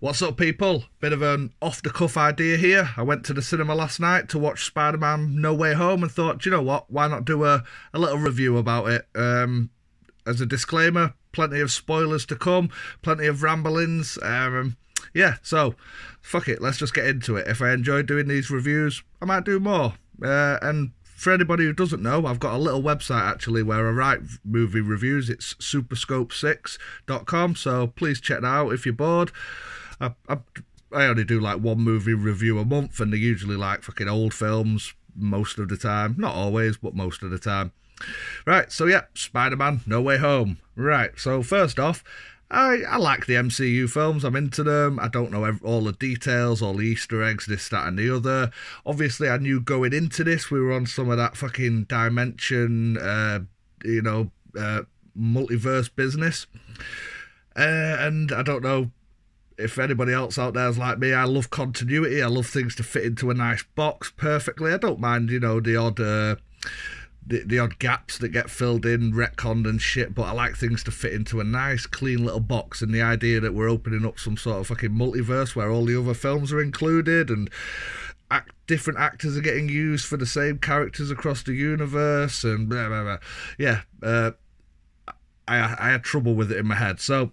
What's up, people? Bit of an off-the-cuff idea here. I went to the cinema last night to watch Spider-Man No Way Home and thought, do you know what? Why not do a little review about it? As a disclaimer, plenty of spoilers to come, plenty of ramblings. Yeah, so fuck it, let's just get into it. If I enjoy doing these reviews, I might do more. And for anybody who doesn't know, I've got a little website actually where I write movie reviews. It's superscope6.com, so please check that out if you're bored. I only do like one movie review a month, and they're usually like fucking old films most of the time. Not always, but most of the time. Right, so yeah, Spider-Man No Way Home. Right, so first off, I like the MCU films. I'm into them. I don't know all the details, all the Easter eggs, this, that, and the other. Obviously, I knew going into this we were on some of that fucking dimension, multiverse business. And I don't know if anybody else out there is like me. I love continuity. I love things to fit into a nice box perfectly. I don't mind, the odd the odd gaps that get filled in, retconned and shit, but I like things to fit into a nice, clean little box. And the idea that we're opening up some sort of fucking multiverse where all the other films are included and different actors are getting used for the same characters across the universe and blah, blah, blah. Yeah, I had trouble with it in my head. So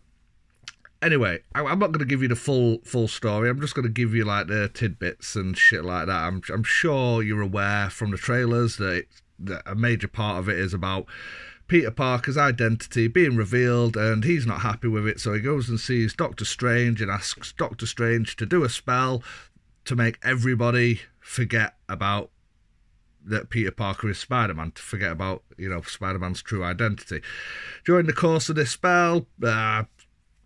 anyway, I'm not going to give you the full story. I'm just going to give you like the tidbits and shit like that. I'm sure you're aware from the trailers that a major part of it is about Peter Parker's identity being revealed, and he's not happy with it, so he goes and sees Doctor Strange and asks Doctor Strange to do a spell to make everybody forget about that Peter Parker is Spider-Man, to forget about, Spider-Man's true identity. During the course of this spell,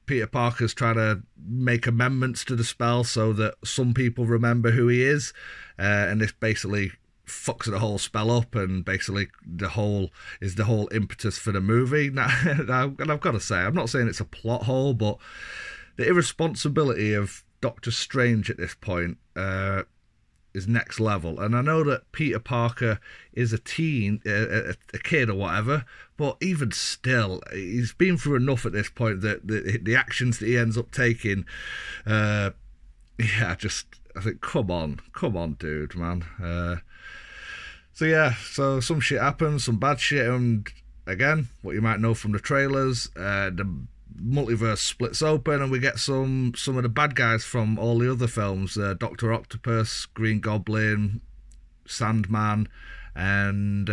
Peter Parker's trying to make amendments to the spell so that some people remember who he is, and this basically fucks the whole spell up, and basically the whole impetus for the movie. Now, and I've got to say, I'm not saying it's a plot hole, but the irresponsibility of Doctor Strange at this point is next level. And I know that Peter Parker is a teen, a kid or whatever, but even still, he's been through enough at this point that the actions that he ends up taking, I think, come on, dude, man. So some shit happens, some bad shit, and again, what you might know from the trailers, the multiverse splits open, and we get some of the bad guys from all the other films: Doctor Octopus, Green Goblin, Sandman, and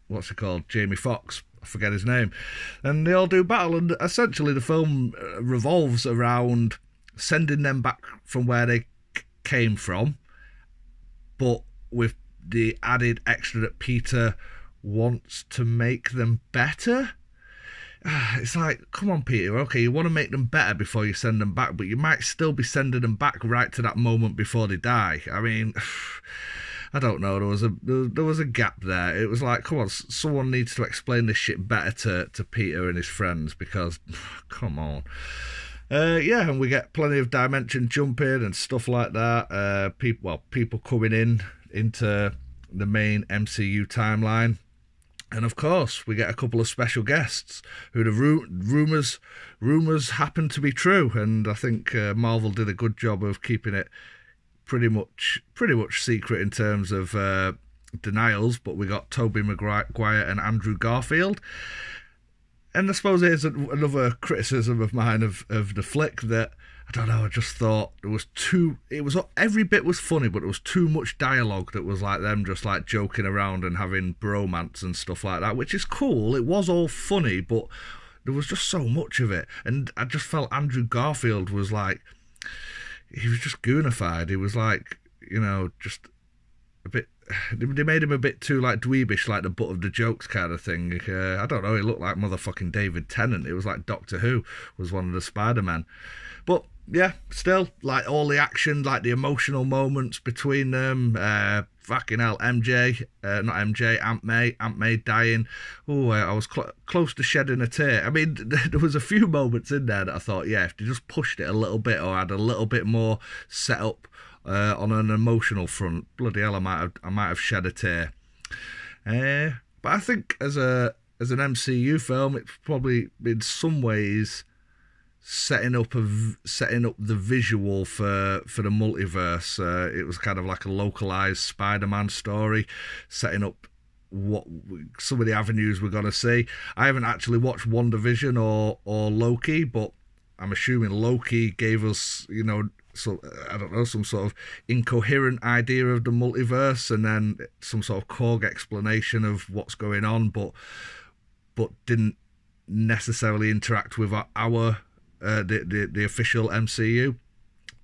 what's it called? Jamie Foxx. I forget his name. And they all do battle, and essentially the film revolves around sending them back from where they came from, but with the added extra that Peter wants to make them better. It's like, come on, Peter, okay, you want to make them better before you send them back, but you might still be sending them back right to that moment before they die. I mean, I don't know, there was a gap there. It was like, come on, someone needs to explain this shit better to Peter and his friends, because, come on. And we get plenty of dimension jumping and stuff like that. People coming into the main MCU timeline. And of course, we get a couple of special guests who the rumours happen to be true. And I think Marvel did a good job of keeping it pretty much secret in terms of denials. But we got Tobey Maguire and Andrew Garfield. And I suppose here's another criticism of mine of the flick, that I don't know, I just thought every bit was funny, but there was too much dialogue that was like them just like joking around and having bromance and stuff like that, which is cool. It was all funny, but there was just so much of it. And I just felt Andrew Garfield was like, he was just goonified. He was like, just a bit, they made him a bit too like dweebish, like the butt of the jokes kind of thing. I don't know, he looked like motherfucking David Tennant. It was like Doctor Who was one of the Spider-Men. But yeah, still, like all the action, like the emotional moments between them, fucking hell, Aunt May dying. Oh, I was close to shedding a tear. I mean, there was a few moments in there that I thought, yeah, if they just pushed it a little bit or had a little bit more set up on an emotional front, bloody hell, I might have shed a tear. But I think as an MCU film, it's probably in some ways setting up the visual for the multiverse. It was kind of like a localized Spider-Man story, setting up what some of the avenues we're gonna see. I haven't actually watched WandaVision or Loki, but I'm assuming Loki gave us, so I don't know, some sort of incoherent idea of the multiverse, and then some sort of Korg explanation of what's going on, but didn't necessarily interact with our the official MCU.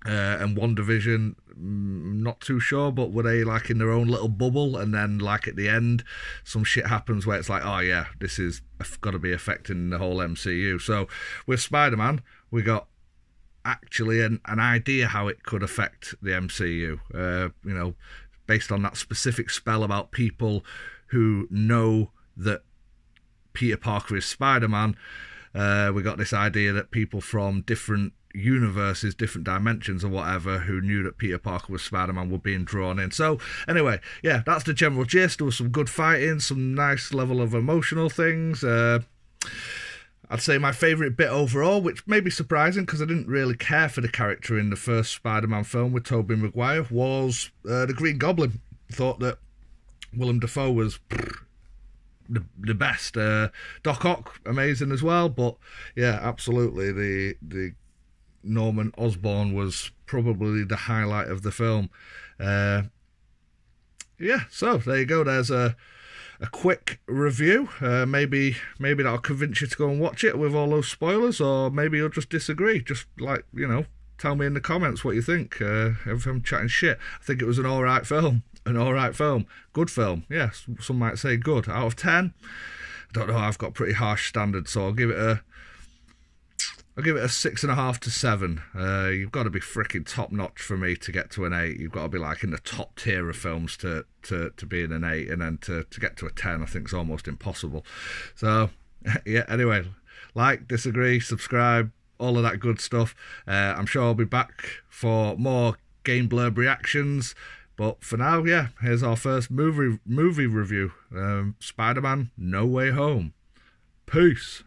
And WandaVision, not too sure, but were they like in their own little bubble, and then like at the end some shit happens where it's like, oh yeah, this is got to be affecting the whole MCU. So with Spider-Man, we got actually an idea how it could affect the MCU, based on that specific spell about people who know that Peter Parker is Spider-Man. We got this idea that people from different universes, different dimensions or whatever, who knew that Peter Parker was Spider-Man, were being drawn in. So anyway, yeah, that's the general gist. There was some good fighting, some nice level of emotional things. I'd say my favourite bit overall, which may be surprising because I didn't really care for the character in the first Spider-Man film with Tobey Maguire, was the Green Goblin. Thought that Willem Dafoe was the best. Doc Ock, amazing as well, but yeah, absolutely, the Norman Osborn was probably the highlight of the film. Yeah, so there you go. There's a quick review. Maybe that'll convince you to go and watch it with all those spoilers, or maybe you'll just disagree. Just like, tell me in the comments what you think. If I'm chatting shit, I think it was an alright film. Good film. Yes, some might say good. Out of 10, I don't know. I've got pretty harsh standards, so I'll give it a 6.5 to 7. You've got to be freaking top notch for me to get to an 8. You've got to be like in the top tier of films to be in an 8, and then to get to a 10, I think is almost impossible. So yeah. Anyway, like, disagree, subscribe, all of that good stuff. I'm sure I'll be back for more Game Blurb reactions. But for now, yeah, here's our first movie review. Spider-Man No Way Home. Peace.